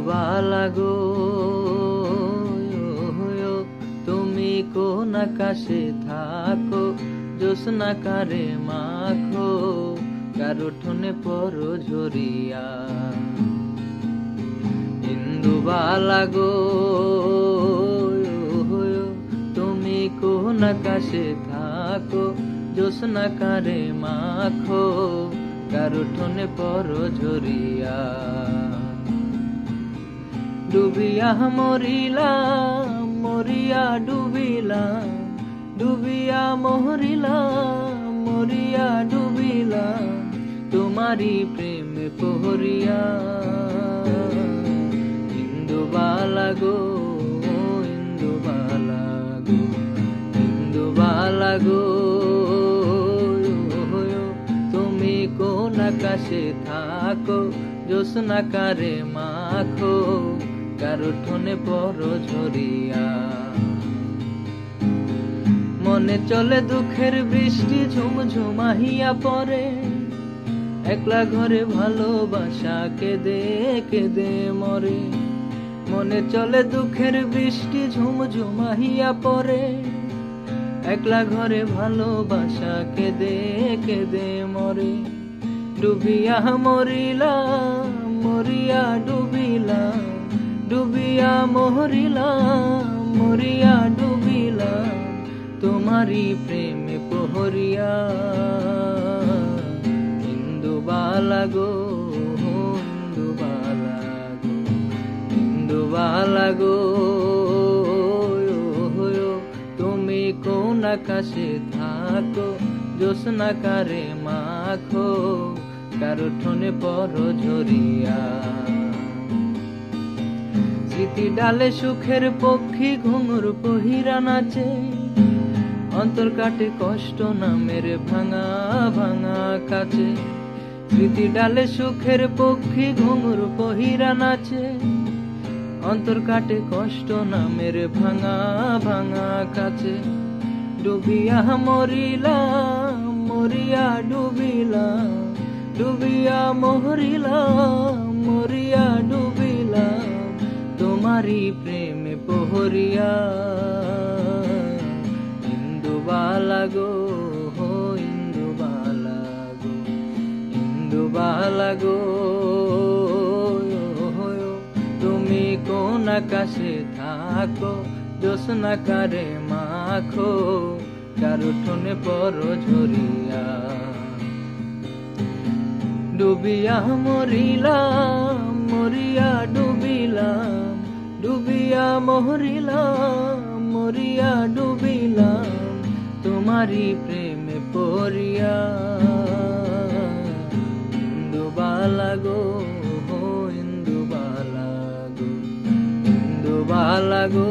ইন্দুবালা গো, তুমি কোন আকাশে থাকো, জ্যোৎস্না কারে মাখো, কার উঠোনে পড়ো ঝরিয়া। ইন্দুবালা গো, তুমি কোন আকাশে থাকো, জ্যোৎস্না কারে মাখো, কার উঠোনে পড়ো ঝরিয়া। ডুবিয়া মরিলাম, মরিয়া ডুবিলাম, ডুবিয়া মরিলাম, মরিয়া ডুবিলাম, তোমারি প্রেমে পহরিয়া। ইন্দুবালা গো, ইন্দুবালা গো, ইন্দুবালা গো, তুমি কোন আকাশে থাকো, জ্যোৎস্না কারে মাখো, কার উঠোনে পড়ো ঝরিয়া। মনে চলে দুঃখের বৃষ্টি ঝুমঝুমাহিয়া পড়ে, একলা ঘরে ভালোবাসা কেঁদে কেঁদে মরে। মনে চলে দুঃখের বৃষ্টি ঝুমঝুমাহিয়া পড়ে, একলা ঘরে ভালোবাসা কেঁদে কেঁদে মরে। ডুবিয়া মরিলাম, মরিয়া ডুবিলাম, ডুবিয়া মরিলাম, মরিয়া ডুবিলাম, তোমারি প্রেমে পহরিয়া। ইন্দুবালা গো, ইন্দুবালা গো, ইন্দুবালা গো, তুমি কোন আকাশে থাকো, জ্যোৎস্না কারে মাখো, কার উঠোনে পড়ো ঝরিয়া। স্মৃতি ডালে সুখের পক্ষী ঘুঙুর পহিরা নাচে, অন্তর কাটে কষ্ট নামের ভাঙা ভাঙা কাছে। স্মৃতি ডালে সুখের পক্ষী ঘুঙুর পহিরা নাচে, অন্তর কাটে কষ্ট নামের ভাঙা ভাঙা কাছে। ডুবিয়া মরিলাম, মরিয়া ডুবিলাম, ডুবিয়া মরিলাম, মরিয়া ডুবিলাম, তোমারি প্রেমে পহরিয়া। ইন্দুবালা গো, ইন্দুবালা গো, ইন্দুবালা গো, তুমি কোন আকাশে থাকো, জ্যোৎস্না কারে মাখো, কার উঠোনে পড়ো ঝরিয়া। ডুবিয়া মরিলাম, মরিয়া ডুবিলাম, ডুবিয়া মরিলাম, মরিয়া ডুবিলাম, তোমারি প্রেমে পড়িয়া। ইন্দুবালা গো, ইন্দুবালা গো, ইন্দুবালা গো।